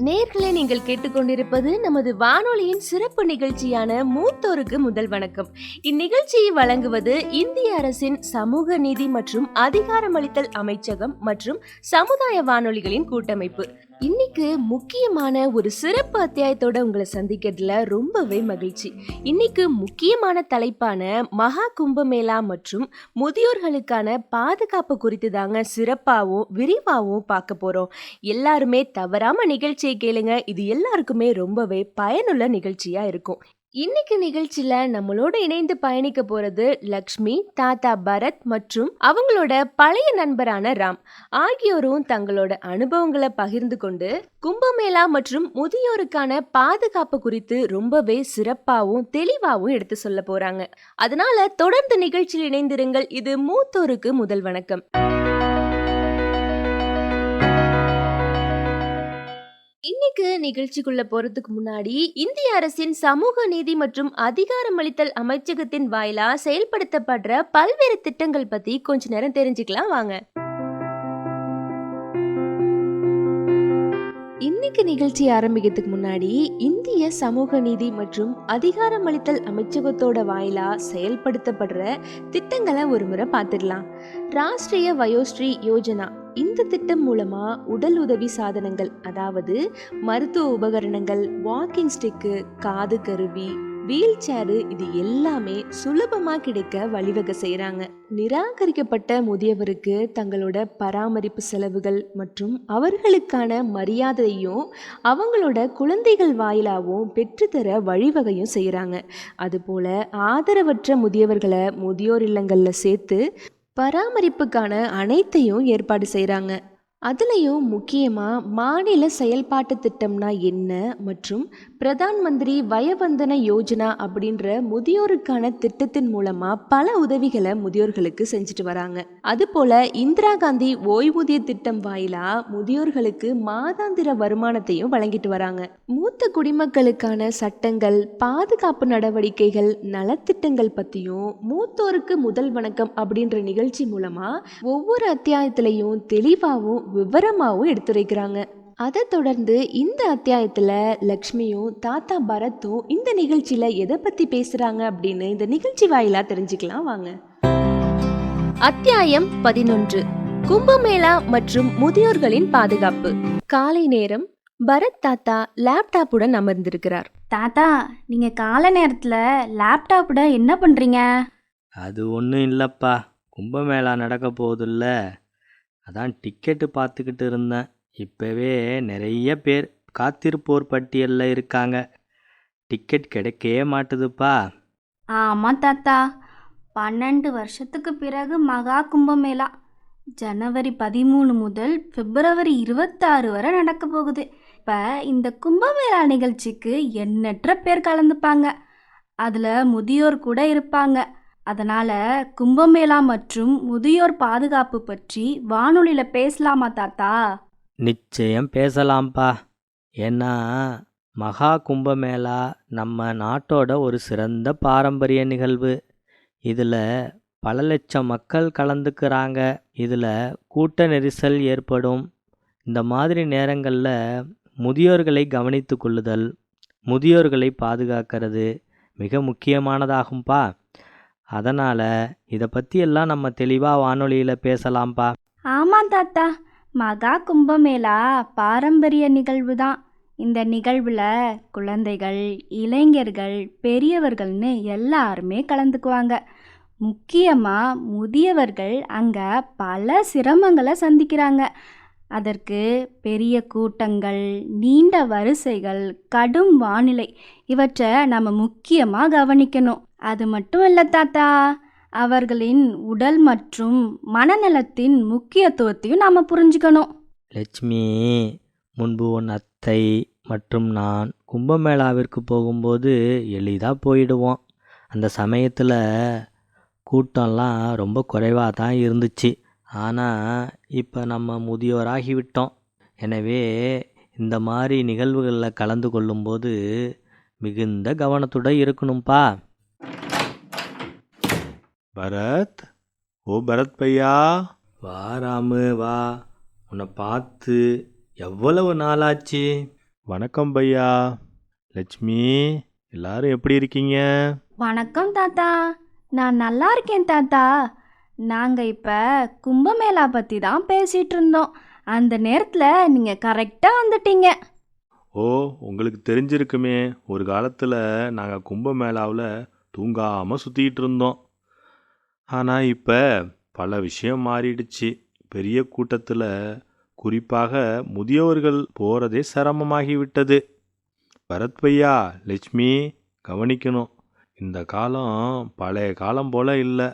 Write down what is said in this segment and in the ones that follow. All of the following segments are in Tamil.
நேயர்களே, நீங்கள் கேட்டுக்கொண்டிருப்பது நமது வானொலியின் சிறப்பு நிகழ்ச்சியான மூத்தோருக்கு முதல் வணக்கம். இந்நிகழ்ச்சியை வழங்குவது இந்திய அரசின் சமூக நீதி மற்றும் அதிகாரமளித்தல் அமைச்சகம் மற்றும் சமுதாய வானொலிகளின் கூட்டமைப்பு. இன்னைக்கு முக்கியமான ஒரு சிறப்பு அத்தியாயத்தோட உங்களை சந்திக்கிறதுல ரொம்பவே மகிழ்ச்சி. இன்னைக்கு முக்கியமான தலைப்பான மகா கும்பமேளா மற்றும் முதியோர்களுக்கான பாதுகாப்பு குறித்து தாங்க சிறப்பாகவும் விரிவாகவும் பார்க்க போறோம். எல்லாருமே தவறாம நிகழ்ச்சியை கேளுங்க. இது எல்லாருக்குமே ரொம்பவே பயனுள்ள நிகழ்ச்சியா இருக்கும். இன்னைக்கு நிகழ்ச்சியில நம்மளோட இணைந்து பயணிக்க போறது லக்ஷ்மி, தாத்தா பரத் மற்றும் அவங்களோட பழைய நண்பரான ராம் ஆகியோரும் தங்களோட அனுபவங்களை பகிர்ந்து கொண்டு கும்பமேளா மற்றும் முதியோருக்கான பாதுகாப்பு குறித்து ரொம்பவே சிறப்பாகவும் தெளிவாகவும் எடுத்து சொல்ல போறாங்க. அதனால தொடர்ந்து நிகழ்ச்சியில் இணைந்திருங்கள். இது மூத்தோருக்கு முதல் வணக்கம். இன்னைக்கு நிகழ்ச்சிக்குள்ள போறதுக்கு முன்னாடி இந்திய அரசின் சமூக நீதி மற்றும் அதிகாரமளித்தல் அமைச்சகத்தின் வாயிலா செயல்படுத்தப்படுற பல்வேறு திட்டங்கள் பத்தி கொஞ்ச நேரம் தெரிஞ்சுக்கலாம் வாங்க. இன்னைக்கு நிகழ்ச்சி ஆரம்பிக்கிறதுக்கு முன்னாடி இந்திய சமூக நீதி மற்றும் அதிகாரமளித்தல் அமைச்சகத்தோட வாயிலா செயல்படுத்தப்படுற திட்டங்களை ஒரு முறை பார்த்துடலாம். ராஷ்டிரிய வயோஸ்ரீ யோஜனா இந்த திட்டம் மூலமா உடல் உதவி சாதனங்கள், அதாவது மருத்துவ உபகரணங்கள், வாக்கிங் ஸ்டிக்கு, காது கருவி, வீல் சேரு, இது எல்லாமே சுலபமா கிடைக்க வழிவகை செய்யறாங்க. நிராகரிக்கப்பட்ட முதியவருக்கு தங்களோட பராமரிப்பு செலவுகள் மற்றும் அவர்களுக்கான மரியாதையும் அவங்களோட குழந்தைகள் வாயிலாகவும் பெற்றுத்தர வழிவகையும் செய்யறாங்க. அதுபோல ஆதரவற்ற முதியவர்களை முதியோர் இல்லங்கள்ல சேர்த்து பராமரிப்புக்கான அனைத்தையும் ஏற்பாடு செய்கிறாங்க. அதுலேயும் முக்கியமாக மாநில செயல்பாட்டு திட்டம்னா என்ன மற்றும் பிரதான் மந்திரி வயவந்தன யோஜனா அப்படின்ற முதியோருக்கான திட்டத்தின் மூலமாக பல உதவிகளை முதியோர்களுக்கு செஞ்சுட்டு வராங்க. அதுபோல் இந்திரா காந்தி ஓய்வூதிய திட்டம் வாயிலா முதியோர்களுக்கு மாதாந்திர வருமானத்தையும் வழங்கிட்டு வராங்க. மூத்த குடிமக்களுக்கான சட்டங்கள், பாதுகாப்பு நடவடிக்கைகள், நலத்திட்டங்கள் பற்றியும் மூத்தோருக்கு முதல் வணக்கம் அப்படின்ற நிகழ்ச்சி மூலமாக ஒவ்வொரு அத்தியாயத்திலையும் தெளிவாகவும் விவரமாகவும் எடுத்துரைக்கிறாங்க. அதை தொடர்ந்து இந்த அத்தியாயத்துல லக்ஷ்மியும் தாத்தா பரத்தும் இந்த நிகழ்ச்சியில எதை பத்தி பேசுறாங்க அப்படின்னு இந்த நிகழ்ச்சி வாயிலா தெரிஞ்சுக்கலாம் வாங்க. அத்தியாயம் 11, கும்பமேளா மற்றும் முதியோர்களின் பாதுகாப்பு. காலை நேரம். பரத் தாத்தா லேப்டாப்புடன் அமர்ந்திருக்கிறார். தாத்தா, நீங்க காலை நேரத்துல லேப்டாப்புடன் என்ன பண்றீங்க? அது ஒன்றும் இல்லைப்பா, கும்பமேளா நடக்க போகுதுல்ல, அதான் டிக்கெட்டு பார்த்துக்கிட்டு இருந்தேன். இப்போவே நிறைய பேர் காத்திருப்போர் பட்டியலில் இருக்காங்க. டிக்கெட் கிடைக்கவே மாட்டுதுப்பா. ஆமாம் தாத்தா, 12 வருஷத்துக்கு பிறகு மகா கும்பமேளா ஜனவரி 13 முதல் பிப்ரவரி 26 வரை நடக்க போகுது. இப்போ இந்த கும்பமேளா நிகழ்ச்சிக்கு எண்ணற்ற பேர் கலந்துப்பாங்க. அதில் முதியோர் கூட இருப்பாங்க. அதனால் கும்பமேளா மற்றும் முதியோர் பாதுகாப்பு பற்றி வானொலியில் பேசலாமா தாத்தா? நிச்சயம் பேசலாம்ப்பா. ஏன்னா மகா கும்பமேளா நம்ம நாட்டோட ஒரு சிறந்த பாரம்பரிய நிகழ்வு. இதில் பல லட்சம் மக்கள் கலந்துக்கிறாங்க. இதில் கூட்ட நெரிசல் ஏற்படும். இந்த மாதிரி நேரங்களில் முதியோர்களை கவனித்து கொள்ளுதல், முதியோர்களை பாதுகாக்கிறது மிக முக்கியமானதாகும்பா. அதனால் இதை பற்றியெல்லாம் நம்ம தெளிவாக வானொலியில் பேசலாம்ப்பா. ஆமாம் தாத்தா, மகா கும்பமேளா பாரம்பரிய நிகழ்வு தான். இந்த நிகழ்வில் குழந்தைகள், இளைஞர்கள், பெரியவர்கள்னு எல்லாருமே கலந்துக்குவாங்க. முக்கியமாக முதியவர்கள் அங்கே பல சிரமங்களை சந்திக்கிறாங்க. அதற்கு பெரிய கூட்டங்கள், நீண்ட வரிசைகள், கடும் வானிலை, இவற்றை நம்ம முக்கியமாக கவனிக்கணும். அது மட்டும் இல்லை தாத்தா, அவர்களின் உடல் மற்றும் மனநலத்தின் முக்கியத்துவத்தையும் நாம் புரிஞ்சுக்கணும். லட்சுமி, முன்பு உன் அத்தை மற்றும் நான் கும்பமேளாவிற்கு போகும்போது எளிதாக போயிடுவோம். அந்த சமயத்தில் கூட்டம்லாம் ரொம்ப குறைவாக தான் இருந்துச்சு. ஆனால் இப்போ நம்ம முதியோராகிவிட்டோம். எனவே இந்த மாதிரி நிகழ்வுகளில் கலந்து கொள்ளும்போது மிகுந்த கவனத்துடன் இருக்கணும்ப்பா. பரத், ஓ பரத் பையா, வா ராமு வா. உன்னை பார்த்து எவ்வளவு நாளாச்சு? வணக்கம் பையா. லட்சுமி, எல்லாரும் எப்படி இருக்கீங்க? வணக்கம் தாத்தா. நான் நல்லா இருக்கேன் தாத்தா. நாங்கள் இப்போ கும்பமேளா பற்றி தான் பேசிகிட்டு இருந்தோம். அந்த நேரத்தில் நீங்கள் கரெக்டாக வந்துட்டீங்க. ஓ, உங்களுக்கு தெரிஞ்சிருக்குமே, ஒரு காலத்தில் நாங்கள் கும்பமேளாவில் தூங்காமல் சுற்றிக்கிட்டு இருந்தோம். ஆனால் இப்போ பல விஷயம் மாறிடுச்சு. பெரிய கூட்டத்தில் குறிப்பாக முதியோர்கள் போகிறதே சிரமமாகி விட்டது. பரத் பையா, லட்சுமி, கவனிக்கணும். இந்த காலம் பழைய காலம் போல் இல்லை.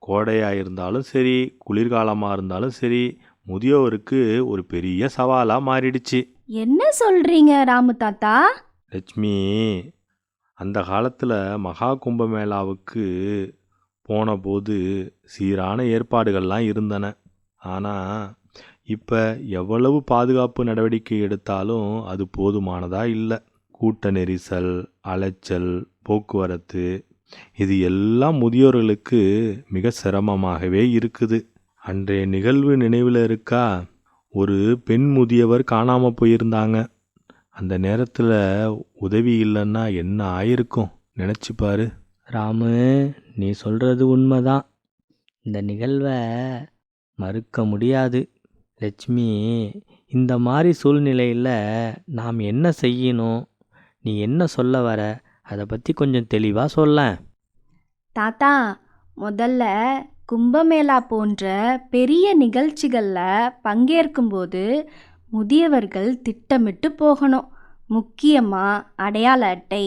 கோடையாக இருந்தாலும் சரி, குளிர்காலமாக இருந்தாலும் சரி, முதியோருக்கு ஒரு பெரிய சவாலாக மாறிடுச்சு. என்ன சொல்கிறீங்க ராமு தாத்தா? லட்சுமி, அந்த காலத்தில் மகா கும்பமேளாவுக்கு போன போது சீரான ஏற்பாடுகள்லாம் இருந்தன. ஆனால் இப்போ எவ்வளவு பாதுகாப்பு நடவடிக்கை எடுத்தாலும் அது போதுமானதாக இல்லை. கூட்ட நெரிசல், அலைச்சல், போக்குவரத்து, இது எல்லாம் முதியோர்களுக்கு மிக சிரமமாகவே இருக்குது. அன்றைய நிகழ்வு நினைவில் இருக்கா? ஒரு பெண் முதியவர் காணாமல் போயிருந்தாங்க. அந்த நேரத்தில் உதவி இல்லைன்னா என்ன ஆயிருக்கும் நினச்சி பாரு. ராமு, நீ சொல்கிறது உண்மைதான். இந்த நிகழ்வை மறுக்க முடியாது. லட்சுமி, இந்த மாதிரி சூழ்நிலையில் நாம் என்ன செய்யணும்? நீ என்ன சொல்ல வர? அதை பற்றி கொஞ்சம் தெளிவாக சொல்லேன். தாத்தா, முதல்ல கும்பமேளா போன்ற பெரிய நிகழ்ச்சிகளில் பங்கேற்கும்போது முதியவர்கள் திட்டமிட்டு போகணும். முக்கியமாக அடையாள அட்டை,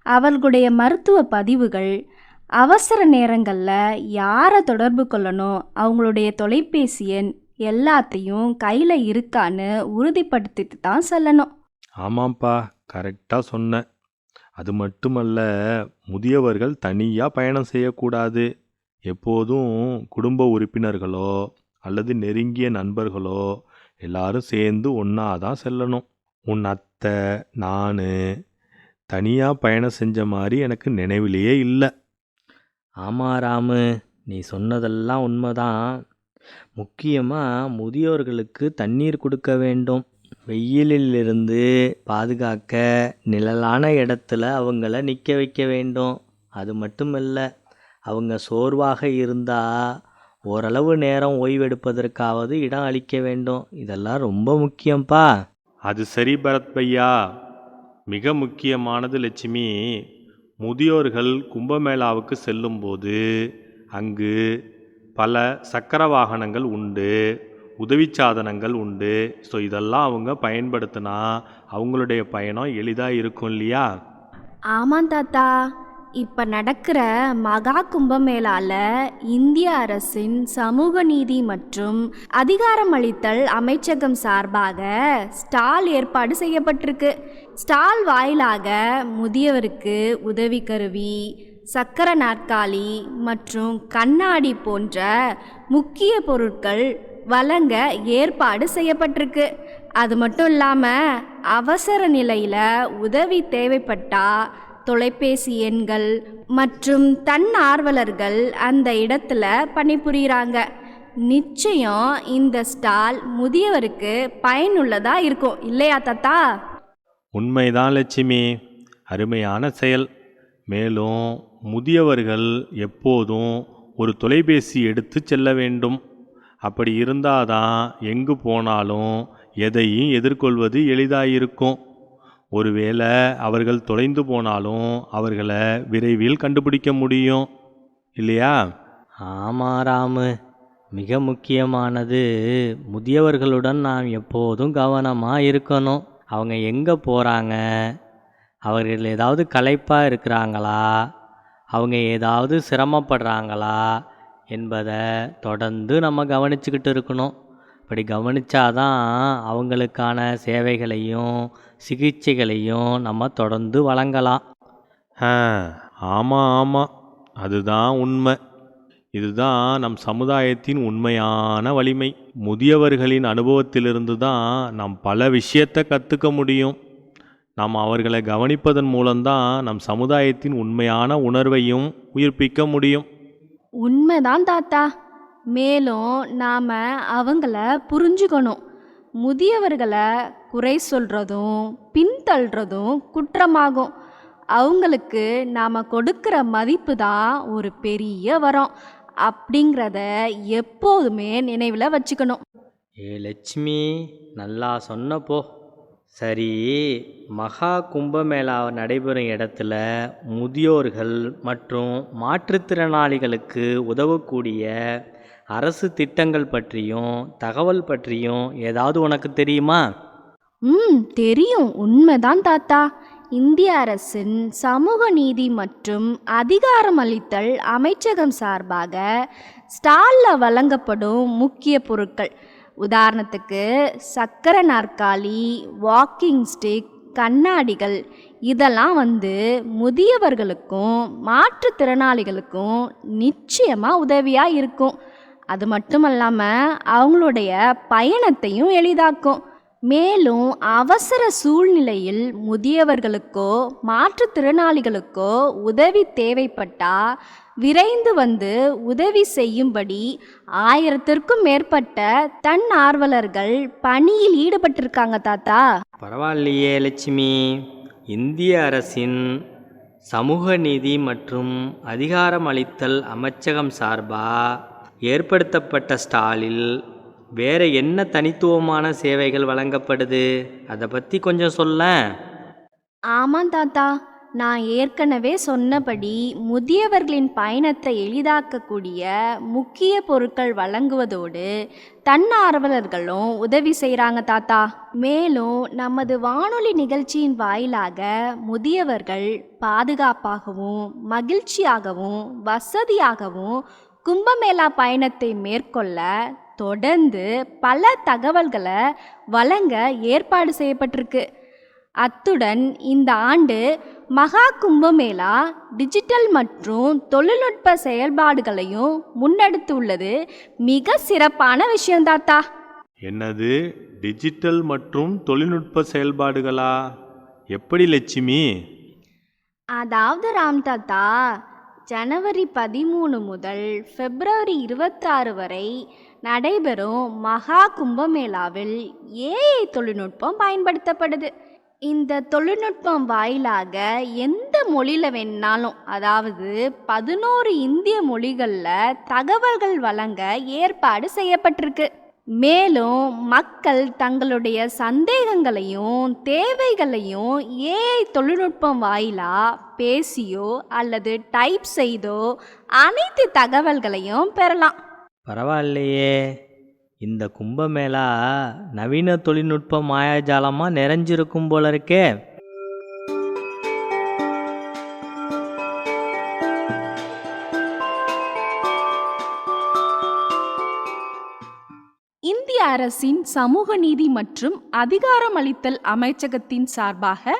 அவர்களுடைய மருத்துவ பதிவுகள், அவசர நேரங்களில் யாரை தொடர்பு கொள்ளணும், அவங்களுடைய தொலைபேசி எண் எல்லாத்தையும் கையில் இருக்கான்னு உறுதிப்படுத்திட்டு தான் செல்லணும். ஆமாம்ப்பா, கரெக்டாக சொன்னேன். அது மட்டுமல்ல, முதியவர்கள் தனியாக பயணம் செய்யக்கூடாது. எப்போதும் குடும்ப உறுப்பினர்களோ அல்லது நெருங்கிய நண்பர்களோ எல்லாரும் சேர்ந்து ஒன்றா தான் செல்லணும். உன் அத்தை, நான் தனியாக பயணம் செஞ்ச மாதிரி எனக்கு நினைவிலேயே இல்லை. ஆமாம் ராமு, நீ சொன்னதெல்லாம் உண்மைதான். முக்கியமாக முதியோர்களுக்கு தண்ணீர் கொடுக்க வேண்டும். வெயிலிலிருந்து பாதுகாக்க நிழலான இடத்துல அவங்கள நிற்க வைக்க வேண்டும். அது மட்டுமல்ல, அவங்க சோர்வாக இருந்தால் ஓரளவு நேரம் ஓய்வெடுப்பதற்காவது இடம் அளிக்க வேண்டும். இதெல்லாம் ரொம்ப முக்கியம்ப்பா. அது சரி பரத் பையா, மிக முக்கியமானது லட்சுமி. முதியோர்கள் கும்பமேளாவுக்கு செல்லும்போது அங்கு பல சக்கர வாகனங்கள் உண்டு, உதவி சாதனங்கள் உண்டு. ஸோ இதெல்லாம் அவங்க பயன்படுத்தினா அவங்களுடைய பயணம் எளிதாக இருக்கும் இல்லையா? ஆமாம் தாத்தா. இப்போ நடக்கிற மகா கும்பமேளால இந்திய அரசின் சமூக நீதி மற்றும் அதிகாரமளித்தல் அமைச்சகம் சார்பாக ஸ்டால் ஏற்பாடு செய்யப்பட்டிருக்கு. ஸ்டால் வாயிலாக முதியவருக்கு உதவி கருவி, சக்கர நாற்காலி மற்றும் கண்ணாடி போன்ற முக்கிய பொருட்கள் வழங்க ஏற்பாடு செய்யப்பட்டிருக்கு. அது மட்டும் இல்லாமல் அவசர நிலையில் உதவி தேவைப்பட்டா தொலைபேசி எண்கள் மற்றும் தன்னார்வலர்கள் அந்த இடத்துல பணிபுரிகிறாங்க. நிச்சயம் இந்த ஸ்டால் முதியவருக்கு பயனுள்ளதாக இருக்கும் இல்லையா தாத்தா? உண்மைதான் லட்சுமி, அருமையான செயல். மேலும் முதியவர்கள் எப்போதும் ஒரு தொலைபேசி எடுத்து செல்ல வேண்டும். அப்படி இருந்தாதான் எங்கு போனாலும் எதையும் எதிர்கொள்வது எளிதாயிருக்கும். ஒருவேளை அவர்கள் தொலைந்து போனாலும் அவர்களை விரைவில் கண்டுபிடிக்க முடியும் இல்லையா? ஆமாம் ராமு, மிக முக்கியமானது முதியவர்களுடன் நாம் எப்போதும் கவனமாக இருக்கணும். அவங்க எங்கே போகிறாங்க, அவர்கள் ஏதாவது களைப்பாக இருக்கிறாங்களா, அவங்க ஏதாவது சிரமப்படுறாங்களா என்பதை தொடர்ந்து நம்ம கவனிச்சுக்கிட்டு இருக்கணும். அப்படி கவனித்தாதான் அவங்களுக்கான சேவைகளையும் சிகிச்சைகளையும் நம்ம தொடர்ந்து வழங்கலாம். ஆமாம் ஆமாம், அதுதான் உண்மை. இதுதான் நம் சமுதாயத்தின் உண்மையான வலிமை. முதியவர்களின் அனுபவத்திலிருந்து தான் நாம் பல விஷயத்தை கற்றுக்க முடியும். நாம் அவர்களை கவனிப்பதன் மூலம்தான் நம் சமுதாயத்தின் உண்மையான உணர்வையும் உயிர்ப்பிக்க முடியும். உண்மைதான் தாத்தா. மேலும் நாம் அவங்கள புரிஞ்சுக்கணும். முதியவர்களை குறை சொல்கிறதும் பின்தள்ளுறதும் குற்றமாகும். அவங்களுக்கு நாம் கொடுக்குற மதிப்பு தான் ஒரு பெரிய வரம் அப்படிங்கிறத எப்போதுமே நினைவில் வச்சுக்கணும். லட்சுமி, நல்லா சொன்னப்போ. சரி, மகா கும்பமேளா நடைபெறும் இடத்துல முதியோர்கள் மற்றும் மாற்றுத்திறனாளிகளுக்கு உதவக்கூடிய அரசு திட்டங்கள் பற்றியும் தகவல் பற்றியும் ஏதாவது உனக்கு தெரியுமா? தெரியும். உண்மைதான் தாத்தா. இந்திய அரசின் சமூக நீதி மற்றும் அதிகாரமளித்தல் அமைச்சகம் சார்பாக ஸ்டாலில் வழங்கப்படும் முக்கிய பொருட்கள், உதாரணத்துக்கு சக்கர நாற்காலி, வாக்கிங் ஸ்டிக், கண்ணாடிகள், இதெல்லாம் முதியவர்களுக்கும் மாற்றுத்திறனாளிகளுக்கும் நிச்சயமாக உதவியாக இருக்கும். அது மட்டும் இல்லாமல் அவங்களுடைய பயணத்தையும் எளிதாக்கும். மேலும் அவசர சூழ்நிலையில் முதியவர்களுக்கோ மாற்றுத்திறனாளிகளுக்கோ உதவி தேவைப்பட்டால் விரைந்து உதவி செய்யும்படி 1000க்கும் மேற்பட்ட தன்னார்வலர்கள் பணியில் ஈடுபட்டிருக்காங்க தாத்தா. பரவாயில்லையே லட்சுமி. இந்திய அரசின் சமூக நீதி மற்றும் அதிகாரமளித்தல் அமைச்சகம் சார்பாக ஏற்படுத்தப்பட்ட ஸ்டாலில் வேற என்ன தனித்துவமான சேவைகள் வழங்கப்படுது? அதை பற்றி கொஞ்சம் சொல்லேன். ஆமாம் தாத்தா, நான் ஏற்கனவே சொன்னபடி முதியவர்களின் பயணத்தை எளிதாக்கக்கூடிய முக்கிய பொருட்கள் வழங்குவதோடு தன்னார்வலர்களும் உதவி செய்கிறாங்க தாத்தா. மேலும் நமது வானொலி நிகழ்ச்சியின் வாயிலாக முதியவர்கள் பாதுகாப்பாகவும் மகிழ்ச்சியாகவும் வசதியாகவும் கும்பமேளா பயணத்தை மேற்கொள்ள தொடர்ந்து பல தகவல்களை வழங்க ஏற்பாடு செய்யப்பட்டிருக்கு. அத்துடன் இந்த ஆண்டு மகா கும்பமேளா டிஜிட்டல் மற்றும் தொழில்நுட்ப செயல்பாடுகளையும் முன்னெடுத்துள்ளது மிக சிறப்பான விஷயம் தாத்தா. என்னது, டிஜிட்டல் மற்றும் தொழில்நுட்ப செயல்பாடுகளா? எப்படி லட்சுமி? அதாவது ராம் தாத்தா, ஜனவரி 13 முதல் பிப்ரவரி 26 வரை நடைபெறும் மகா கும்பமேளாவில் ஏஐ தொழில்நுட்பம் பயன்படுத்தப்படுது. இந்த தொழில்நுட்பம் வாயிலாக எந்த மொழியில் வேணாலும், அதாவது 11 இந்திய மொழிகளில் தகவல்கள் வழங்க ஏற்பாடு செய்யப்பட்டிருக்கு. மேலும் மக்கள் தங்களுடைய சந்தேகங்களையும் தேவைகளையும் ஏஐ தொழில்நுட்பம் வாயிலாக பேசியோ அல்லது டைப் செய்தோ அனைத்து தகவல்களையும் பெறலாம். பரவாயில்லையே. இந்த கும்பமேளா நவீன தொழில்நுட்ப மாயாஜாலமாக நிறைஞ்சிருக்கும் போல இருக்கே. இந்திய அரசின் சமூக நீதி மற்றும் அதிகாரமளித்தல் அமைச்சகத்தின் சார்பாக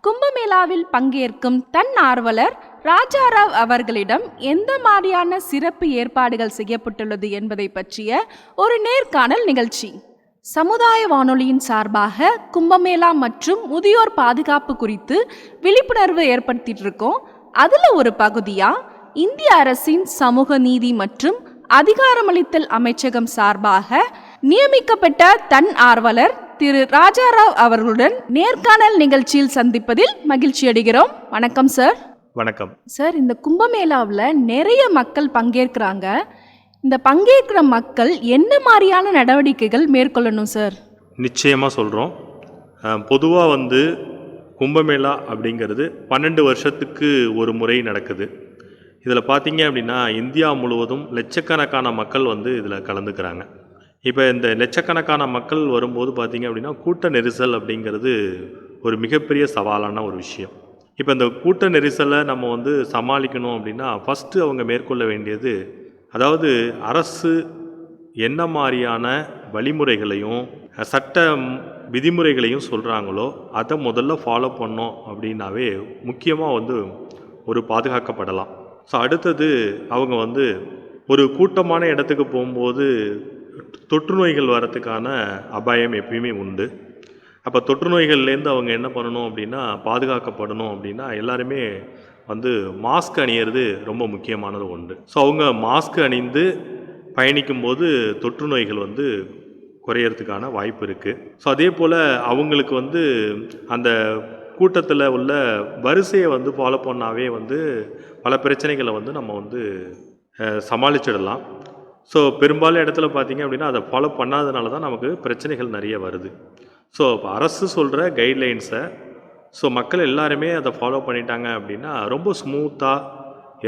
கும்பமேளாவில் பங்கேற்கும் தன்னார்வலர் ராஜாராவ் அவர்களிடம் எந்த மாதிரியான சிறப்பு ஏற்பாடுகள் செய்யப்பட்டுள்ளது என்பதை பற்றிய ஒரு நேர்காணல் நிகழ்ச்சி. சமுதாய வானொலியின் சார்பாக கும்பமேளா மற்றும் முதியோர் பாதுகாப்பு குறித்து விழிப்புணர்வு ஏற்படுத்திட்டு இருக்கோம். அதில் ஒரு பகுதியாக இந்திய அரசின் சமூக நீதி மற்றும் அதிகாரமளித்தல் அமைச்சகம் சார்பாக நியமிக்கப்பட்ட தன் ஆர்வலர் திரு ராஜாராவ் அவர்களுடன் நேர்காணல் நிகழ்ச்சியில் சந்திப்பதில் மகிழ்ச்சி அடைகிறோம். வணக்கம் சார். வணக்கம் சார். இந்த கும்பமேளாவில் நிறைய மக்கள் பங்கேற்கிறாங்க. இந்த பங்கேற்கிற மக்கள் என்ன மாதிரியான நடவடிக்கைகள் மேற்கொள்ளணும் சார்? நிச்சயமாக சொல்கிறோம். பொதுவாக கும்பமேளா அப்படிங்கிறது 12 வருஷத்துக்கு ஒரு முறை நடக்குது. இதில் பார்த்தீங்க அப்படின்னா இந்தியா முழுவதும் லட்சக்கணக்கான மக்கள் இதில் கலந்துக்கிறாங்க. இப்போ இந்த லட்சக்கணக்கான மக்கள் வரும்போது பார்த்தீங்க அப்படின்னா கூட்ட நெரிசல் அப்படிங்கிறது ஒரு மிகப்பெரிய சவாலான ஒரு விஷயம். இப்போ இந்த கூட்ட நெரிசலை நம்ம சமாளிக்கணும் அப்படின்னா ஃபஸ்ட்டு அவங்க மேற்கொள்ள வேண்டியது, அதாவது அரசு என்ன மாதிரியான வழிமுறைகளையும் சட்ட விதிமுறைகளையும் சொல்கிறாங்களோ அதை முதல்ல ஃபாலோ பண்ணோம் அப்படின்னாவே முக்கியமாக ஒரு பாதுகாக்கப்படலாம். ஸோ அடுத்தது அவங்க ஒரு கூட்டமான இடத்துக்கு போகும்போது தொற்று நோய்கள் வரத்துக்கான அபாயம் எப்பயுமே உண்டு. அப்போ தொற்று நோய்கள்லேருந்து அவங்க என்ன பண்ணணும் அப்படின்னா பாதுகாக்கப்படணும் அப்படின்னா எல்லாருமே மாஸ்க் அணியிறது ரொம்ப முக்கியமானது ஒன்று. ஸோ அவங்க மாஸ்க் அணிந்து பயணிக்கும்போது தொற்று நோய்கள் குறையறதுக்கான வாய்ப்பு இருக்குது. ஸோ அதே போல் அவங்களுக்கு வந்து அந்த கூட்டத்தில் உள்ள வரிசையை வந்து ஃபாலோ பண்ணாவே வந்து பல பிரச்சனைகளை வந்து நம்ம வந்து சமாளிச்சிடலாம். ஸோ பெரும்பாலும் இடத்துல பார்த்தீங்க அப்படின்னா அதை ஃபாலோ பண்ணாதனால தான் நமக்கு பிரச்சனைகள் நிறைய வருது. ஸோ இப்போ அரசு சொல்கிற கைட்லைன்ஸை ஸோ மக்கள் எல்லாருமே அதை ஃபாலோ பண்ணிட்டாங்க அப்படின்னா ரொம்ப ஸ்மூத்தாக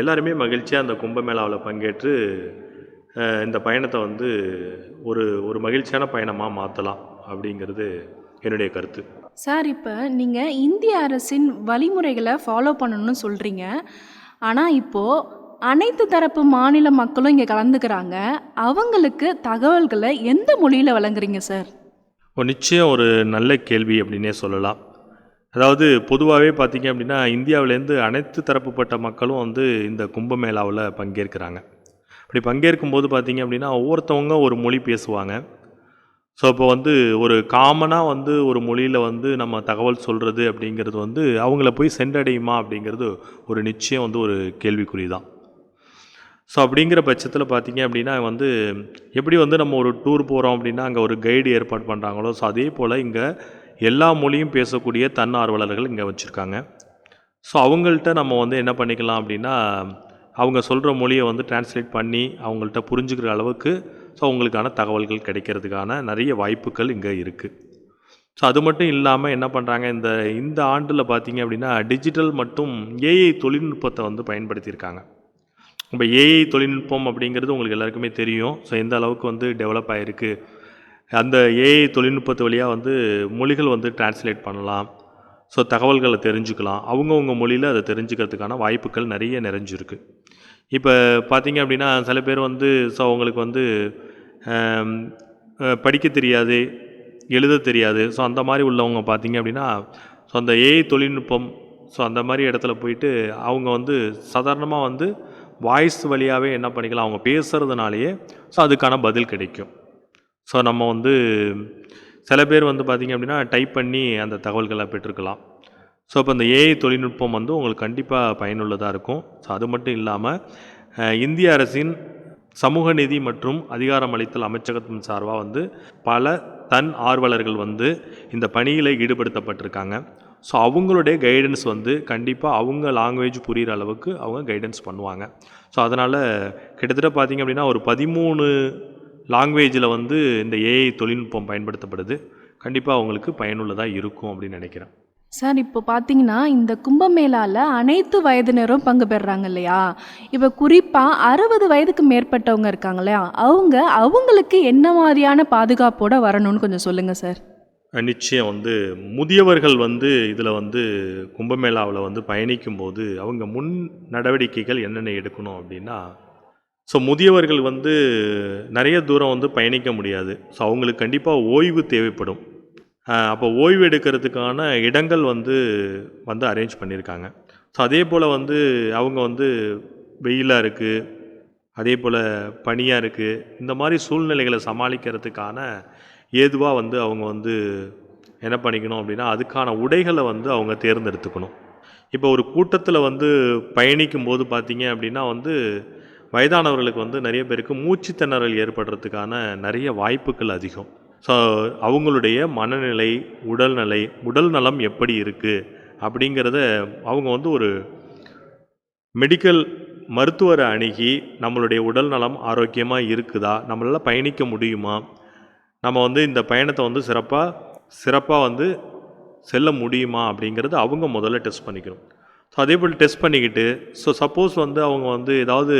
எல்லாருமே மகிழ்ச்சியாக அந்த கும்பமேளாவில் பங்கேற்று இந்த பயணத்தை வந்து ஒரு ஒரு மகிழ்ச்சியான பயணமாக மாற்றலாம் அப்படிங்கிறது என்னுடைய கருத்து. சார், இப்போ நீங்கள் இந்திய அரசின் வழிமுறைகளை ஃபாலோ பண்ணணும்னு சொல்கிறீங்க. ஆனால் இப்போது அனைத்து தரப்பு மாநில மக்களும் இங்கே கலந்துக்கிறாங்க. அவங்களுக்கு தகவல்களை எந்த மொழியில் வழங்குறீங்க சார்? நிச்சயம் ஒரு நல்ல கேள்வி அப்படின்னே சொல்லலாம். அதாவது பொதுவாகவே பார்த்தீங்க அப்படின்னா இந்தியாவிலேருந்து அனைத்து தரப்புப்பட்ட மக்களும் வந்து இந்த கும்பமேளாவில் பங்கேற்கிறாங்க. அப்படி பங்கேற்கும்போது பார்த்தீங்க அப்படின்னா ஒவ்வொருத்தவங்க ஒரு மொழி பேசுவாங்க. ஸோ இப்போ வந்து ஒரு காமனாக வந்து ஒரு மொழியில் வந்து நம்ம தகவல் சொல்கிறது அப்படிங்கிறது வந்து அவங்கள போய் சென்றடையுமா அப்படிங்கிறது ஒரு நிச்சயம் வந்து ஒரு கேள்விக்குறி தான். ஸோ அப்படிங்கிற பட்சத்தில் பார்த்தீங்க அப்படின்னா வந்து எப்படி வந்து நம்ம ஒரு டூர் போகிறோம் அப்படின்னா அங்கே ஒரு கைடு ஏற்பாடு பண்ணுறாங்களோ, ஸோ அதே போல் இங்கே எல்லா மொழியும் பேசக்கூடிய தன்னார்வலர்கள் இங்கே வச்சுருக்காங்க. ஸோ அவங்கள்ட்ட நம்ம வந்து என்ன பண்ணிக்கலாம் அப்படின்னா அவங்க சொல்கிற மொழியை வந்து டிரான்ஸ்லேட் பண்ணி அவங்கள்ட்ட புரிஞ்சுக்கிற அளவுக்கு ஸோ அவங்களுக்கான தகவல்கள் கிடைக்கிறதுக்கான நிறைய வாய்ப்புகள் இங்கே இருக்குது. ஸோ அது மட்டும் இல்லாமல் என்ன பண்ணுறாங்க, இந்த ஆண்டில் பார்த்தீங்க அப்படின்னா டிஜிட்டல் மற்றும் ஏஐ தொழில்நுட்பத்தை வந்து பயன்படுத்தியிருக்காங்க. இப்போ ஏஐ தொழில்நுட்பம் அப்படிங்கிறது உங்களுக்கு எல்லாருக்குமே தெரியும். ஸோ எந்த அளவுக்கு வந்து டெவலப் ஆகிருக்கு. அந்த ஏஐ தொழில்நுட்பத்து வழியாக வந்து மொழிகள் வந்து டிரான்ஸ்லேட் பண்ணலாம். ஸோ தகவல்களை தெரிஞ்சுக்கலாம். அவங்கவுங்க மொழியில் அதை தெரிஞ்சுக்கிறதுக்கான வாய்ப்புகள் நிறைய நிறைஞ்சிருக்கு. இப்போ பார்த்தீங்க அப்படின்னா சில பேர் வந்து ஸோ அவங்களுக்கு வந்து படிக்க தெரியாது, எழுத தெரியாது. ஸோ அந்த மாதிரி உள்ளவங்க பார்த்தீங்க அப்படின்னா ஸோ அந்த ஏஐ தொழில்நுட்பம் ஸோ அந்த மாதிரி இடத்துல போயிட்டு அவங்க வந்து சாதாரணமாக வந்து வாய்ஸ் வழியாகவே என்ன பண்ணிக்கலாம், அவங்க பேசுகிறதுனாலேயே ஸோ அதுக்கான பதில் கிடைக்கும். ஸோ நம்ம வந்து சில பேர் வந்து பார்த்திங்க அப்படின்னா டைப் பண்ணி அந்த தகவல்களை பெற்றுக்கலாம். ஸோ இப்போ இந்த ஏஐ தொழில்நுட்பம் வந்து உங்களுக்கு கண்டிப்பாக பயனுள்ளதாக இருக்கும். ஸோ அது மட்டும் இல்லாமல் இந்திய அரசின் சமூக நீதி மற்றும் அதிகாரமளித்தல் அமைச்சகத்தின் சார்பாக வந்து பல தன் ஆர்வலர்கள் வந்து இந்த பணியில் ஈடுபடுத்தப்பட்டிருக்காங்க. ஸோ அவங்களுடைய கைடன்ஸ் வந்து கண்டிப்பாக அவங்க லாங்குவேஜ் புரிகிற அளவுக்கு அவங்க கைடன்ஸ் பண்ணுவாங்க. ஸோ அதனால் கிட்டத்தட்ட பார்த்திங்க அப்படின்னா ஒரு 13 லாங்குவேஜில் வந்து இந்த ஏஐ தொழில்நுட்பம் பயன்படுத்தப்படுது. கண்டிப்பாக அவங்களுக்கு பயனுள்ளதாக இருக்கும் அப்படின்னு நினைக்கிறேன். சார், இப்போ பார்த்தீங்கன்னா இந்த கும்பமேளாவில் அனைத்து வயதினரும் பங்கு பெறுறாங்க இல்லையா? இப்போ குறிப்பாக 60 வயதுக்கு மேற்பட்டவங்க இருக்காங்க இல்லையா? அவங்களுக்கு என்ன மாதிரியான பாதுகாப்போடு வரணும்னு கொஞ்சம் சொல்லுங்கள் சார். நிச்சயம் வந்து முதியவர்கள் வந்து இதில் வந்து கும்பமேளாவில் வந்து பயணிக்கும்போது அவங்க முன் நடவடிக்கைகள் என்னென்ன எடுக்கணும் அப்படின்னா, ஸோ முதியவர்கள் வந்து நிறைய தூரம் வந்து பயணிக்க முடியாது. ஸோ அவங்களுக்கு கண்டிப்பாக ஓய்வு தேவைப்படும். அப்போ ஓய்வு எடுக்கிறதுக்கான இடங்கள் வந்து அரேஞ்ச் பண்ணியிருக்காங்க. ஸோ அதே போல் வந்து அவங்க வந்து வெயிலாக இருக்குது, அதே போல் பனியாக இருக்குது, இந்த மாதிரி சூழ்நிலைகளை சமாளிக்கிறதுக்கான ஏதுவாக வந்து அவங்க வந்து என்ன பண்ணிக்கணும் அப்படின்னா அதுக்கான உடைகளை வந்து அவங்க தேர்ந்தெடுத்துக்கணும். இப்போ ஒரு கூட்டத்தில் வந்து பயணிக்கும் போது பார்த்தீங்க அப்படின்னா வந்து வயதானவர்களுக்கு வந்து நிறைய பேருக்கு மூச்சு திணறல் ஏற்படுறதுக்கான நிறைய வாய்ப்புகள் அதிகம். ஸோ அவங்களுடைய மனநிலை, உடல் நலம் எப்படி இருக்குது அப்படிங்கிறத அவங்க வந்து ஒரு மெடிக்கல் மருத்துவரை அணுகி நம்மளுடைய உடல் நலம் ஆரோக்கியமாக இருக்குதா, நம்மளால் பயணிக்க முடியுமா, நம்ம வந்து இந்த பயணத்தை வந்து சிறப்பாக வந்து செல்ல முடியுமா அப்படிங்கிறது அவங்க முதல்ல டெஸ்ட் பண்ணிக்கணும். ஸோ அதே போல் டெஸ்ட் பண்ணிக்கிட்டு ஸோ சப்போஸ் வந்து அவங்க வந்து ஏதாவது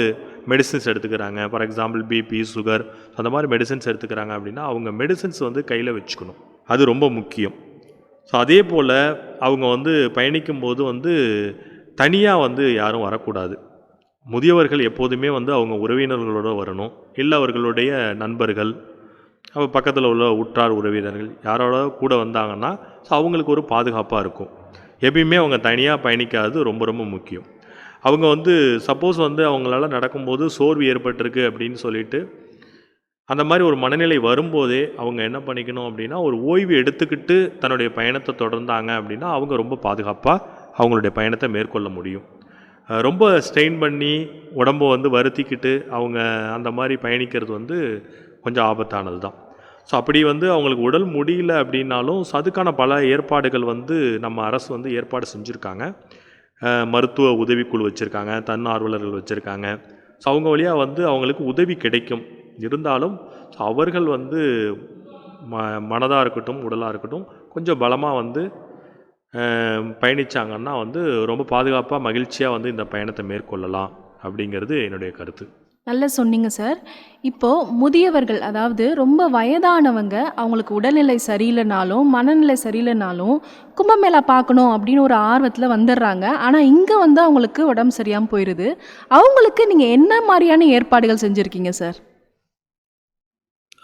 மெடிசின்ஸ் எடுத்துக்கிறாங்க, ஃபார் எக்ஸாம்பிள் பிபி, சுகர், அந்த மாதிரி மெடிசின்ஸ் எடுத்துக்கிறாங்க அப்படின்னா அவங்க மெடிசின்ஸ் வந்து கையில் வச்சுக்கணும். அது ரொம்ப முக்கியம். ஸோ அதே போல் அவங்க வந்து பயணிக்கும்போது வந்து தனியாக வந்து யாரும் வரக்கூடாது. முதியவர்கள் எப்போதுமே வந்து அவங்க உறவினர்களோடு வரணும், இல்லை அவர்களுடைய நண்பர்கள், அப்போ பக்கத்தில் உள்ள உற்றார் உறவினர்கள் யாரோட கூட வந்தாங்கன்னா ஸோ அவங்களுக்கு ஒரு பாதுகாப்பாக இருக்கும். எப்பயுமே அவங்க தனியாக பயணிக்காது ரொம்ப ரொம்ப முக்கியம். அவங்க வந்து சப்போஸ் வந்து அவங்களால நடக்கும்போது சோர்வு ஏற்பட்டிருக்கு அப்படின்னு சொல்லிட்டு அந்த மாதிரி ஒரு மனநிலை வரும்போதே அவங்க என்ன பண்ணிக்கணும் அப்படின்னா ஒரு ஓய்வு எடுத்துக்கிட்டு தன்னுடைய பயணத்தை தொடர்ந்தாங்க அப்படின்னா அவங்க ரொம்ப பாதுகாப்பாக அவங்களுடைய பயணத்தை மேற்கொள்ள முடியும். ரொம்ப ஸ்ட்ரெயின் பண்ணி உடம்பை வந்து வருத்திக்கிட்டு அவங்க அந்த மாதிரி பயணிக்கிறது வந்து கொஞ்சம் ஆபத்தானது தான். ஸோ அப்படி வந்து அவங்களுக்கு உடல் முடியல அப்படின்னாலும் ஸோ அதுக்கான பல ஏற்பாடுகள் வந்து நம்ம அரசு வந்து ஏற்பாடு செஞ்சுருக்காங்க. மருத்துவ உதவிக்குழு வச்சுருக்காங்க, தன்னார்வலர்கள் வச்சுருக்காங்க. ஸோ அவங்க வழியாக வந்து அவங்களுக்கு உதவி கிடைக்கும். இருந்தாலும் ஸோ அவர்கள் வந்து மனதாக இருக்கட்டும் உடலாக இருக்கட்டும் கொஞ்சம் பலமாக வந்து பயணித்தாங்கன்னா வந்து ரொம்ப பாதுகாப்பாக மகிழ்ச்சியாக வந்து இந்த பயணத்தை மேற்கொள்ளலாம் அப்படிங்கிறது என்னுடைய கருத்து. நல்லா சொன்னீங்க சார். இப்போது முதியவர்கள், அதாவது ரொம்ப வயதானவங்க, அவங்களுக்கு உடல்நிலை சரியில்லைனாலும் மனநிலை சரியில்லைனாலும் கும்பமேளா பார்க்கணும் அப்படின்னு ஒரு ஆர்வத்தில் வந்துடுறாங்க. ஆனால் இங்கே வந்து அவங்களுக்கு உடம்பு சரியாமல் போயிடுது. அவங்களுக்கு நீங்கள் என்ன மாதிரியான ஏற்பாடுகள் செஞ்சுருக்கீங்க சார்?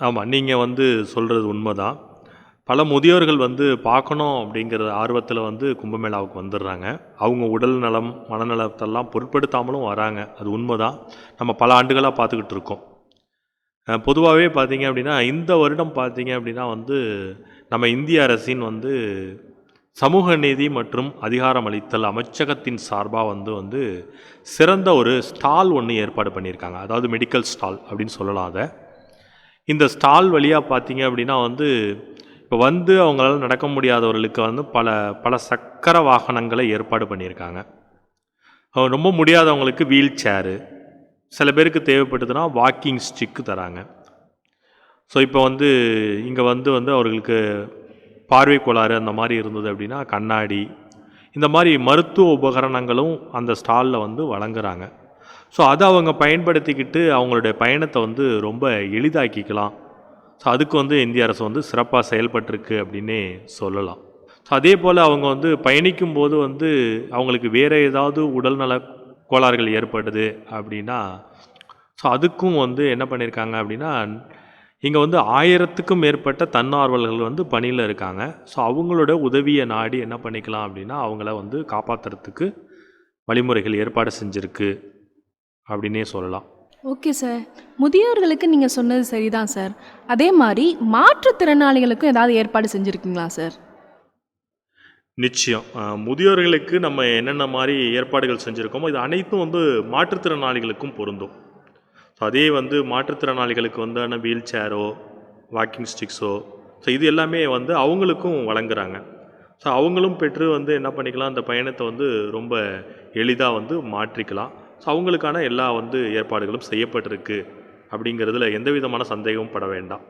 ஆமாம், நீங்கள் வந்து சொல்கிறது உண்மைதான். பல முதியோர்கள் வந்து பார்க்கணும் அப்படிங்கிற ஆர்வத்தில் வந்து கும்பமேளாவுக்கு வந்துடுறாங்க. அவங்க உடல் நலம் மனநலத்தெல்லாம் பொருட்படுத்தாமலும் வராங்க. அது உண்மைதான். நம்ம பல ஆண்டுகளாக பார்த்துக்கிட்டு இருக்கோம். பொதுவாகவே பார்த்தீங்க அப்படின்னா இந்த வருடம் பார்த்தீங்க அப்படின்னா வந்து நம்ம இந்திய அரசின் வந்து சமூக நீதி மற்றும் அதிகாரமளித்தல் அமைச்சகத்தின் சார்பாக வந்து சிறந்த ஒரு ஸ்டால் ஒன்று ஏற்பாடு பண்ணியிருக்காங்க. அதாவது மெடிக்கல் ஸ்டால் அப்படின்னு சொல்லலாம் அதை. இந்த ஸ்டால் வழியாக பார்த்தீங்க அப்படின்னா வந்து இப்போ வந்து அவங்களால நடக்க முடியாதவர்களுக்கு வந்து பல சக்கர வாகனங்களை ஏற்பாடு பண்ணியிருக்காங்க. ரொம்ப முடியாதவங்களுக்கு வீல் சேரு, சில பேருக்கு தேவைப்பட்டதுன்னா வாக்கிங் ஸ்டிக்கு தராங்க. ஸோ இப்போ வந்து இங்கே வந்து அவர்களுக்கு பார்வை கோளாறு அந்த மாதிரி இருந்தது அப்படின்னா கண்ணாடி, இந்த மாதிரி மருத்துவ உபகரணங்களும் அந்த ஸ்டாலில் வந்து வழங்குறாங்க. ஸோ அதை அவங்க பயன்படுத்திக்கிட்டு அவங்களுடைய பயணத்தை வந்து ரொம்ப எளிதாக்கிக்கலாம். ஸோ அதுக்கு வந்து இந்திய அரசு வந்து சிறப்பாக செயல்பட்டிருக்கு அப்படின்னே சொல்லலாம். ஸோ அதே போல் அவங்க வந்து பயணிக்கும்போது வந்து அவங்களுக்கு வேறு ஏதாவது உடல்நல கோளாறுகள் ஏற்படுது அப்படின்னா ஸோ அதுக்கும் வந்து என்ன பண்ணியிருக்காங்க அப்படின்னா இங்கே வந்து 1000க்கும் மேற்பட்ட தன்னார்வலர்கள் வந்து பணியில் இருக்காங்க. ஸோ அவங்களோட உதவியை நாடி என்ன பண்ணிக்கலாம் அப்படின்னா அவங்கள வந்து காப்பாற்றுறதுக்கு வழிமுறைகள் ஏற்பாடு செஞ்சுருக்கு அப்படின்னே சொல்லலாம். Okay sir. முதியோர்களுக்கு நீங்கள் சொன்னது சரிதான் சார். அதே மாதிரி மாற்றுத்திறனாளிகளுக்கும் ஏதாவது ஏற்பாடு செஞ்சுருக்கீங்களா சார்? நிச்சயம். முதியோர்களுக்கு நம்ம என்னென்ன மாதிரி ஏற்பாடுகள் செஞ்சுருக்கோமோ இது அனைத்தும் வந்து மாற்றுத்திறனாளிகளுக்கும் பொருந்தும். ஸோ அதே வந்து மாற்றுத்திறனாளிகளுக்கு வந்தான வீல் சேரோ வாக்கிங் ஸ்டிக்ஸோ ஸோ இது எல்லாமே வந்து அவங்களுக்கும் வழங்குறாங்க. ஸோ அவங்களும் பெற்று வந்து என்ன பண்ணிக்கலாம், அந்த பயணத்தை வந்து ரொம்ப எளிதாக வந்து மாற்றிக்கலாம். ஸோ அவங்களுக்கான எல்லா வந்து ஏற்பாடுகளும் செய்யப்பட்டிருக்கு அப்படிங்கிறதுல எந்த விதமான சந்தேகமும் பட வேண்டாம்.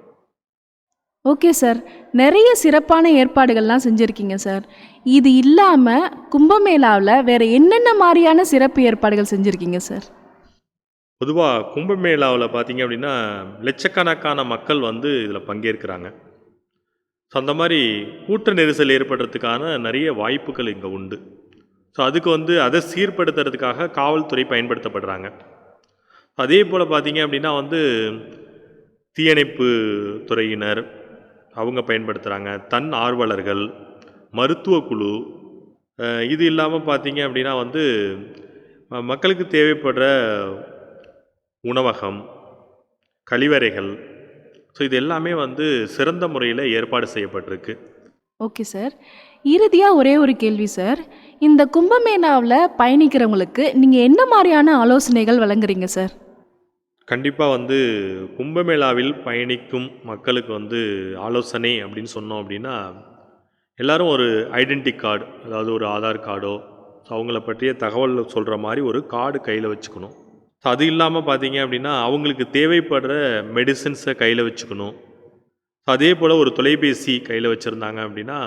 Okay sir. நிறைய சிறப்பான ஏற்பாடுகள்லாம் செஞ்சுருக்கீங்க சார். இது இல்லாமல் கும்பமேளாவில் வேறு என்னென்ன மாதிரியான சிறப்பு ஏற்பாடுகள் செஞ்சுருக்கீங்க சார்? பொதுவாக கும்பமேளாவில் பார்த்தீங்க அப்படின்னா லட்சக்கணக்கான மக்கள் வந்து இதில் பங்கேற்கிறாங்க. ஸோ அந்த மாதிரி கூட்ட நெரிசல் ஏற்படுறதுக்கான நிறைய வாய்ப்புகள் இங்கே உண்டு. ஸோ அதுக்கு வந்து அதை சீர்படுத்துறதுக்காக காவல்துறை பயன்படுத்தப்படுறாங்க. அதே போல் பார்த்தீங்க அப்படின்னா வந்து தீயணைப்பு துறையினர் அவங்க பயன்படுத்துகிறாங்க, தன் ஆர்வலர்கள், மருத்துவ குழு. இது இல்லாமல் பார்த்தீங்க அப்படின்னா வந்து மக்களுக்கு தேவைப்படுற உணவகம், கழிவறைகள், ஸோ இது எல்லாமே வந்து சிறந்த முறையில் ஏற்பாடு செய்யப்பட்டிருக்கு. Okay sir. இறுதியாக ஒரே ஒரு கேள்வி சார். இந்த கும்பமேளாவில் பயணிக்கிறவங்களுக்கு நீங்கள் என்ன மாதிரியான ஆலோசனைகள் வழங்குறீங்க சார்? கண்டிப்பாக வந்து கும்பமேளாவில் பயணிக்கும் மக்களுக்கு வந்து ஆலோசனை அப்படின்னு சொன்னோம் அப்படின்னா எல்லாரும் ஒரு ஐடென்டி கார்டு, அதாவது ஒரு ஆதார் கார்டோ ஸோ அவங்கள பற்றிய தகவல் சொல்கிற மாதிரி ஒரு கார்டு கையில் வச்சுக்கணும். ஸோ அது இல்லாமல் பார்த்தீங்க அப்படின்னா அவங்களுக்கு தேவைப்படுற மெடிசின்ஸை கையில் வச்சுக்கணும். ஸோ அதே போல் ஒரு தொலைபேசி கையில் வச்சுருந்தாங்க அப்படின்னா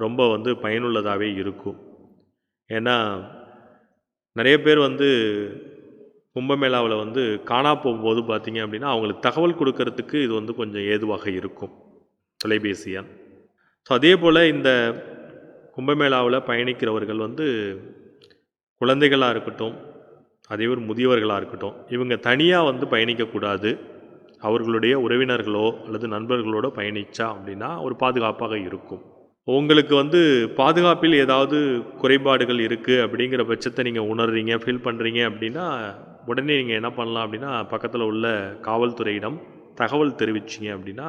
ரொம்ப வந்து பயனுள்ளதாகவே இருக்கும். ஏன்னா நிறைய பேர் வந்து கும்பமேளாவில் வந்து காணா போகும்போது பார்த்தீங்க அப்படின்னா அவங்களுக்கு தகவல் கொடுக்கறதுக்கு இது வந்து கொஞ்சம் ஏதுவாக இருக்கும் தொலைபேசியாக. ஸோ அதே போல் இந்த கும்பமேளாவில் பயணிக்கிறவர்கள் வந்து குழந்தைகளாக இருக்கட்டும், அதே ஒரு முதியவர்களாக இருக்கட்டும், இவங்க தனியாக வந்து பயணிக்கக்கூடாது. அவர்களுடைய உறவினர்களோ அல்லது நண்பர்களோடு பயணித்தா அப்படின்னா ஒரு பாதுகாப்பாக இருக்கும். உங்களுக்கு வந்து பாதுகாப்பில் ஏதாவது குறைபாடுகள் இருக்குது அப்படிங்கிற பட்சத்தை நீங்கள் உணர்றீங்க, ஃபீல் பண்ணுறீங்க அப்படின்னா உடனே நீங்கள் என்ன பண்ணலாம் அப்படின்னா பக்கத்தில் உள்ள காவல்துறையிடம் தகவல் தெரிவிச்சிங்க அப்படின்னா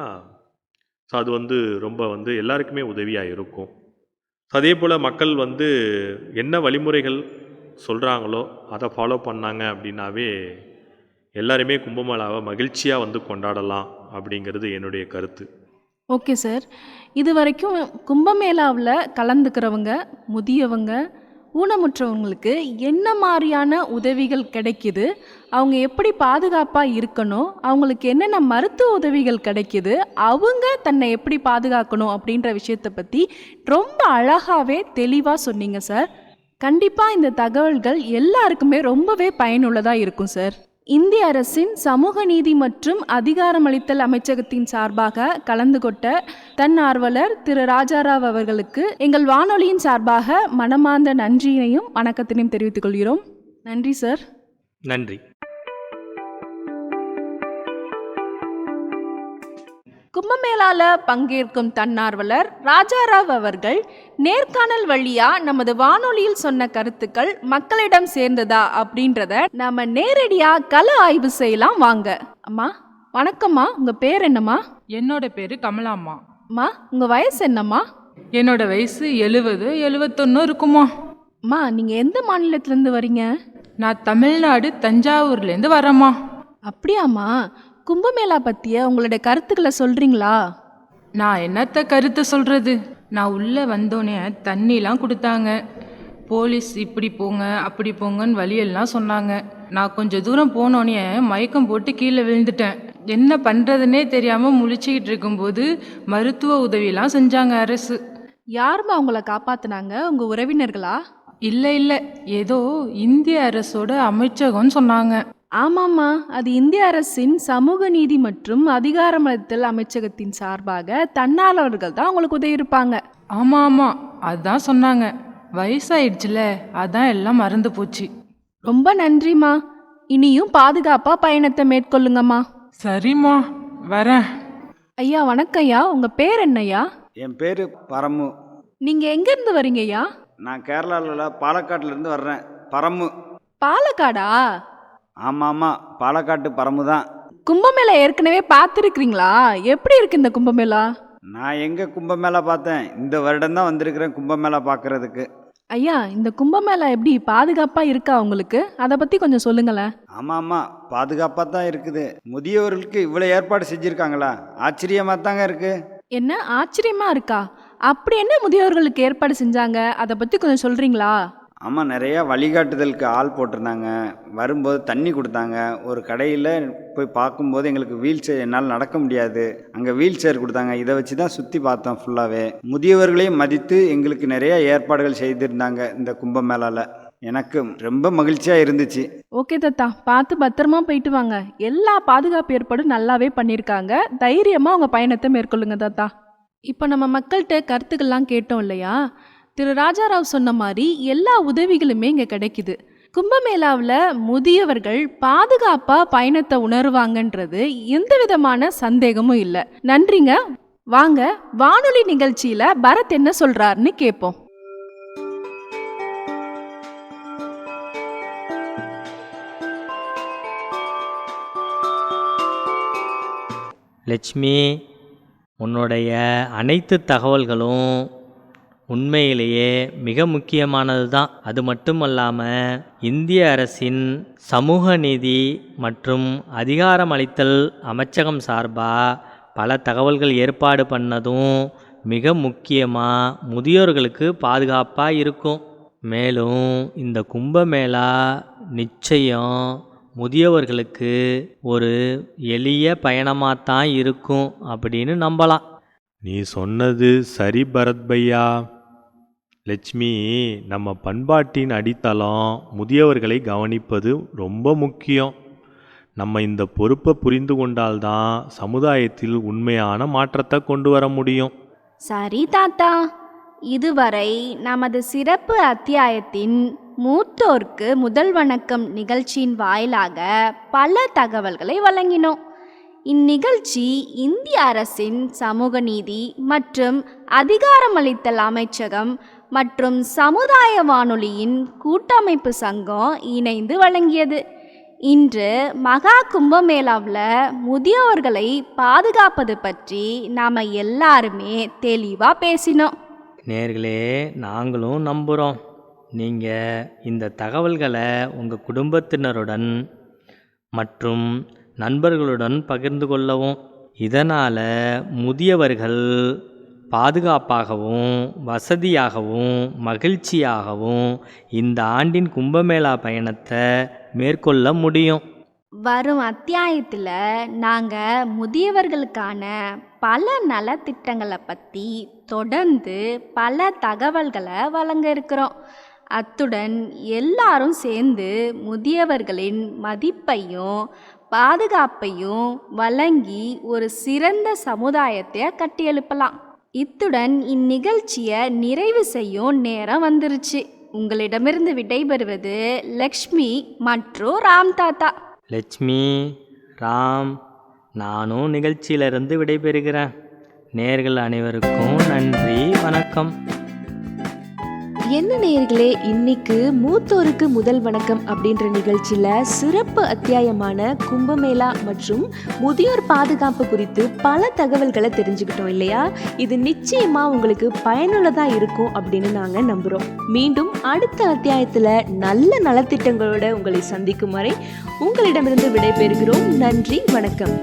ஸோ அது வந்து ரொம்ப வந்து எல்லாருக்குமே உதவியாக இருக்கும். அதே போல் மக்கள் வந்து என்ன வழிமுறைகள் சொல்கிறாங்களோ அதை ஃபாலோ பண்ணாங்க அப்படின்னாவே எல்லாருமே கும்பமேளாவை மகிழ்ச்சியாக வந்து கொண்டாடலாம் அப்படிங்கிறது என்னுடைய கருத்து. Okay sir. இது வரைக்கும் கும்பமேளாவில் கலந்துக்கிறவங்க, முதியவங்க, ஊனமுற்றவங்களுக்கு என்ன மாதிரியான உதவிகள் கிடைக்குது, அவங்க எப்படி பாதுகாப்பாக இருக்கணும், அவங்களுக்கு என்னென்ன மருத்துவ உதவிகள் கிடைக்குது, அவங்க தன்னை எப்படி பாதுகாக்கணும் அப்படின்ற விஷயத்தை பற்றி ரொம்ப அழகாகவே தெளிவாக சொன்னீங்க சார். கண்டிப்பாக இந்த தகவல்கள் எல்லாருக்குமே ரொம்பவே பயனுள்ளதாக இருக்கும் சார். இந்திய அரசின் சமூக நீதி மற்றும் அதிகாரமளித்தல் அமைச்சகத்தின் சார்பாக கலந்து கொண்ட தன்னார்வலர் திரு ராஜாராவ் அவர்களுக்கு எங்கள் வானொலியின் சார்பாக மனமார்ந்த நன்றியினையும் வணக்கத்தினையும் தெரிவித்துக் கொள்கிறோம். நன்றி சார். நன்றி. கும்பமேளால பங்கேற்கும் தன்னார்வலர் ராஜாராவ் அவர்கள் நேர்காணல் வழியா நமது வானொலியில் சொன்ன கருத்துக்கள் மக்களிடம் சேர்ந்ததா அப்படின்றத நாம நேரடியா கள ஆய்வு செய்யலாம் வாங்க. அம்மா வணக்கம்மா, உங்க பேர் என்னம்மா? என்னோட பேர் கமலாம்மா. அம்மா உங்க வயசு என்னம்மா? என்னோட வயசு 70-71 இருக்குமா. அம்மா நீங்க எந்த மாநிலத்திலேருந்து வரீங்க? நான் தமிழ்நாடு தஞ்சாவூர்லேருந்து வரேம்மா. அப்படியாம்மா, கும்பமேளா பற்றிய உங்களுடைய கருத்துக்களை சொல்கிறீங்களா? நான் என்னத்த கருத்தை சொல்கிறது, நான் உள்ளே வந்தோடனே தண்ணிலாம் கொடுத்தாங்க. போலீஸ் இப்படி போங்க அப்படி போங்கன்னு வழியெல்லாம் சொன்னாங்க. நான் கொஞ்சம் தூரம் போனோடனே மயக்கம் போட்டு கீழே விழுந்துட்டேன். என்ன பண்ணுறதுனே தெரியாமல் முழிச்சிக்கிட்டு இருக்கும்போது மருத்துவ உதவியெல்லாம் செஞ்சாங்க அரசு. யாரும்மா உங்களை காப்பாற்றினாங்க? உங்கள் உறவினர்களா? இல்லை, ஏதோ இந்திய அரசோட அமைச்சகம்னு சொன்னாங்க. ஆமாம்மா, அது இந்திய அரசின் சமூக நீதி மற்றும் அதிகாரமளித்தல் அமைச்சகத்தின் சார்பாக தன்னார்வலர்கள் தான் உங்களுக்கு உதவி இருப்பாங்க. ஆமாம், அதான் சொன்னாங்க. வயசாயிடுச்சுல, அதான் எல்லாம் மறந்து போச்சு. ரொம்ப நன்றிம்மா. இனியும் பாதுகாப்பாக பயணத்தை மேற்கொள்ளுங்கம்மா. சரிம்மா, வரேன். ஐயா வணக்கம் ஐயா, உங்கள் பேர் என்னய்யா? என் பேர் பரமு. நீங்கள் எங்கேருந்து வரீங்க ஐயா? நான் கேரளாவில் பாலக்காட்டிலேருந்து வர்றேன். பரமு. பாலக்காடா? ஆமாம், பாலக்காட்டு பரமு தான். கும்பமேளா ஏற்கனவே பார்த்துருக்கிறீங்களா? எப்படி இருக்கு இந்த கும்பமேளா? நான் எங்கே கும்பமேளா பார்த்தேன், இந்த வருடம்தான் வந்திருக்கிறேன் கும்பமேளா பார்க்குறதுக்கு. ஐயா இந்த கும்பமேளா எப்படி பாதுகாப்பாக இருக்கா உங்களுக்கு? அதை பற்றி கொஞ்சம் சொல்லுங்களேன். ஆமாம், பாதுகாப்பாக தான் இருக்குது. முதியவர்களுக்கு இவ்வளோ ஏற்பாடு செஞ்சுருக்காங்களா, ஆச்சரியமாக தாங்க இருக்குது. என்ன ஆச்சரியமாக இருக்கா? அப்படி என்ன முதியோர்களுக்கு ஏற்பாடு செஞ்சாங்க, அதை பற்றி கொஞ்சம் சொல்கிறீங்களா? ஆமாம், நிறையா வழிகாட்டுதலுக்கு ஆள் போட்டிருந்தாங்க. வரும்போது தண்ணி கொடுத்தாங்க. ஒரு கடையில் போய் பார்க்கும்போது எங்களுக்கு வீல் சேர், என்னால் நடக்க முடியாது, அங்கே வீல் சேர் கொடுத்தாங்க. இதை வச்சு தான் சுற்றி பார்த்தோம் ஃபுல்லாகவே. முதியவர்களையும் மதித்து எங்களுக்கு நிறைய ஏற்பாடுகள் செய்திருந்தாங்க இந்த கும்பமேளாவில். எனக்கு ரொம்ப மகிழ்ச்சியாக இருந்துச்சு. ஓகே தாத்தா, பார்த்து பத்திரமா போயிட்டு வாங்க. எல்லா பாதுகாப்பு ஏற்பாடும் நல்லாவே பண்ணியிருக்காங்க. தைரியமாக உங்கள் பயணத்தை மேற்கொள்ளுங்க தாத்தா. இப்போ நம்ம மக்கள்கிட்ட கருத்துக்கள்லாம் கேட்டோம் இல்லையா? திரு ராஜாராவ் சொன்ன மாதிரி எல்லா உதவிகளுமே இங்கே கிடைக்குது. கும்பமேளாவில் முதியவர்கள் பாதுகாப்பாக பயணத்தை உணருவாங்கன்றது எந்த விதமான சந்தேகமும் இல்லை. நன்றிங்க. வாங்க வானொலி நிகழ்ச்சியில் பரத் என்ன சொல்கிறாருன்னு கேட்போம். லட்சுமி, உன்னுடைய அனைத்து தகவல்களும் உண்மையிலேயே மிக முக்கியமானது தான். அது மட்டுமல்லாமல் இந்திய அரசின் சமூக நீதி மற்றும் அதிகாரமளித்தல் அமைச்சகம் சார்பாக பல தகவல்கள் ஏற்பாடு பண்ணதும் மிக முக்கியமாக முதியோர்களுக்கு பாதுகாப்பாக இருக்கும். மேலும் இந்த கும்பமேளா நிச்சயம் முதியவர்களுக்கு ஒரு எளிய பயணமாகத்தான் இருக்கும் அப்படின்னு நம்பலாம். நீ சொன்னது சரி பரத் பையா. லட்சுமி, நம்ம பண்பாட்டின் அடித்தளம் முதியவர்களை கவனிப்பது ரொம்ப முக்கியம். நம்ம இந்த பொறுப்பை புரிந்து கொண்டால்தான் சமுதாயத்தில் உண்மையான மாற்றத்தை கொண்டு வர முடியும். சரி தாத்தா, இதுவரை நமது சிறப்பு அத்தியாயத்தின் மூத்தோர்க்கு முதல் வணக்கம் நிகழ்ச்சியின் வாயிலாக பல தகவல்களை வழங்கினோம். இந்நிகழ்ச்சி இந்திய அரசின் சமூக நீதி மற்றும் அதிகாரமளித்தல் அமைச்சகம் மற்றும் சமுதாய வானொலியின் கூட்டமைப்பு சங்கம் இணைந்து வழங்கியது. இன்று மகா கும்பமேளாவில் முதியோர்களை பாதுகாப்பது பற்றி நாம் எல்லாருமே தெளிவாக பேசினோம். நேர்களே, நாங்களும் நம்புகிறோம் நீங்கள் இந்த தகவல்களை உங்கள் குடும்பத்தினருடன் மற்றும் நண்பர்களுடன் பகிர்ந்து கொள்ளவும். இதனால் முதியவர்கள் பாதுகாப்பாகவும் வசதியாகவும் மகிழ்ச்சியாகவும் இந்த ஆண்டின் கும்பமேளா பயணத்தை மேற்கொள்ள முடியும். வரும் அத்தியாயத்தில் நாங்கள் முதியவர்களுக்கான பல நலத்திட்டங்களை பற்றி தொடர்ந்து பல தகவல்களை வழங்க இருக்கிறோம். அத்துடன் எல்லாரும் சேர்ந்து முதியவர்களின் மதிப்பையும் பாதுகாப்பையும் வழங்கி ஒரு சிறந்த சமுதாயத்தை கட்டியெழுப்பலாம். இத்துடன் இந்நிகழ்ச்சியை நிறைவு செய்யும் நேரம் வந்துருச்சு. உங்களிடமிருந்து விடைபெறுவது லக்ஷ்மி மற்றும் ராம் தாத்தா. லட்சுமி, ராம், நானும் நிகழ்ச்சியிலிருந்து விடைபெறுகிறேன். நேயர்கள் அனைவருக்கும் நன்றி, வணக்கம். என்ன நேயர்களே, இன்னைக்கு மூத்தோருக்கு முதல் வணக்கம் அப்படின்ற நிகழ்ச்சியில் சிறப்பு அத்தியாயமான கும்பமேளா மற்றும் முதியோர் பாதுகாப்பு குறித்து பல தகவல்களை தெரிஞ்சுக்கிட்டோம் இல்லையா? இது நிச்சயமா உங்களுக்கு பயனுள்ளதாக இருக்கும் அப்படின்னு நாங்கள் நம்புகிறோம். மீண்டும் அடுத்த அத்தியாயத்தில் நல்ல நலத்திட்டங்களோட உங்களை சந்திக்கும் வரை உங்களிடமிருந்து விடைபெறுகிறோம். நன்றி, வணக்கம்.